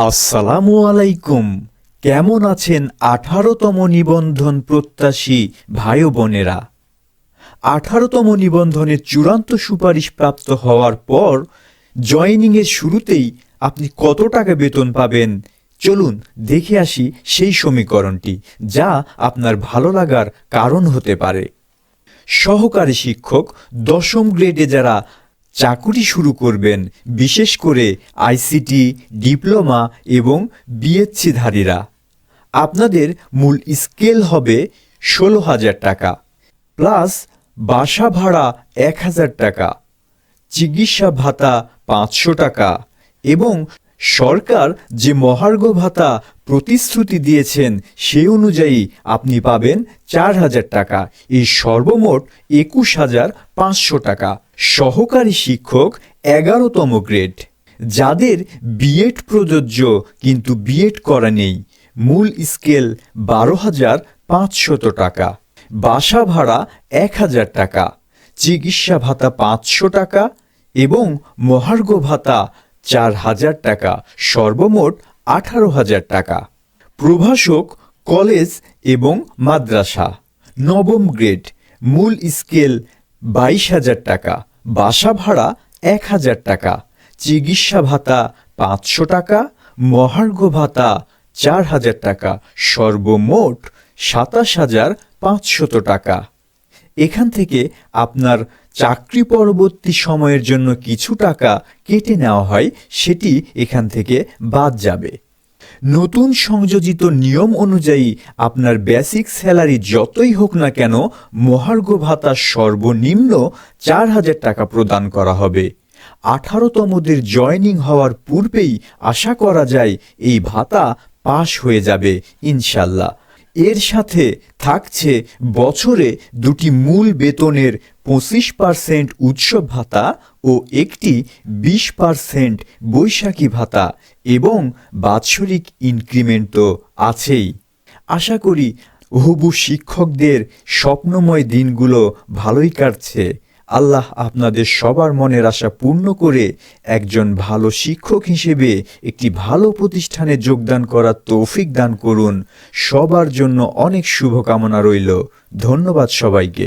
আসসালামু আলাইকুম। কেমন আছেন 18তম নিবন্ধন প্রত্যাশী ভাই ও বোনেরা? 18তম নিবন্ধনের চূড়ান্ত সুপারিশ প্রাপ্ত হওয়ার পর জয়েনিংয়ের শুরুতেই আপনি কত টাকা বেতন পাবেন? চলুন দেখে আসি সেই সমীকরণটি, যা আপনার ভালো লাগার কারণ হতে পারে। সহকারী শিক্ষক 10ম গ্রেডে যারা চাকুরি শুরু করবেন, বিশেষ করে আইসিটি, ডিপ্লোমা এবং বিএসসিধারীরা, আপনাদের মূল স্কেল হবে 16,000 টাকা, প্লাস বাসা ভাড়া 1,000 টাকা, চিকিৎসা ভাতা 500 টাকা এবং সরকার যে মহার্ঘ ভাতা প্রতিশ্রুতি দিয়েছেন সেই অনুযায়ী আপনি পাবেন 4,000 টাকা। এই সর্বমোট 21,500 টাকা। সহকারী শিক্ষক 11তম গ্রেড, যাদের বিএড প্রযোজ্য কিন্তু বিএড করা নেই, মূল স্কেল 12,500 টাকা, বাসা ভাড়া 1,000 টাকা, চিকিৎসা ভাতা 500 টাকা এবং মহার্ঘ ভাতা 4,000 টাকা, সর্বমোট 18,000 টাকা। প্রভাষক কলেজ এবং মাদ্রাসা 9ম গ্রেড, মূল স্কেল 22,000 টাকা, বাসা ভাড়া 1,000 টাকা, চিকিৎসা ভাতা 500 টাকা, মহার্ঘ ভাতা 4,000 টাকা, সর্বমোট 27,500 টাকা। এখান থেকে আপনার চাকরি পরবর্তী সময়ের জন্য কিছু টাকা কেটে নেওয়া হয়, সেটি এখান থেকে বাদ যাবে। নতুন সংযোজিত নিয়ম অনুযায়ী আপনার বেসিক স্যালারি যতই হোক না কেন, মহার্ঘ ভাতা সর্বনিম্ন 4,000 টাকা প্রদান করা হবে। 18তমদের জয়েনিং হওয়ার পূর্বেই আশা করা যায় এই ভাতা পাস হয়ে যাবে ইনশাল্লাহ। এর সাথে থাকছে বছরে 2টি মূল বেতনের 25% উৎসব ভাতা ও একটি 20% বৈশাখী ভাতা এবং বাৎসরিক ইনক্রিমেন্ট তো আছেই। আশা করি হবু শিক্ষকদের স্বপ্নময় দিনগুলো ভালোই কাটছে। আল্লাহ আপনাদের সবার মনের আশা পূর্ণ করে একজন ভালো শিক্ষক হিসেবে একটি ভালো প্রতিষ্ঠানে যোগদান করার তৌফিক দান করুন। সবার জন্য অনেক শুভকামনা রইল। ধন্যবাদ সবাইকে।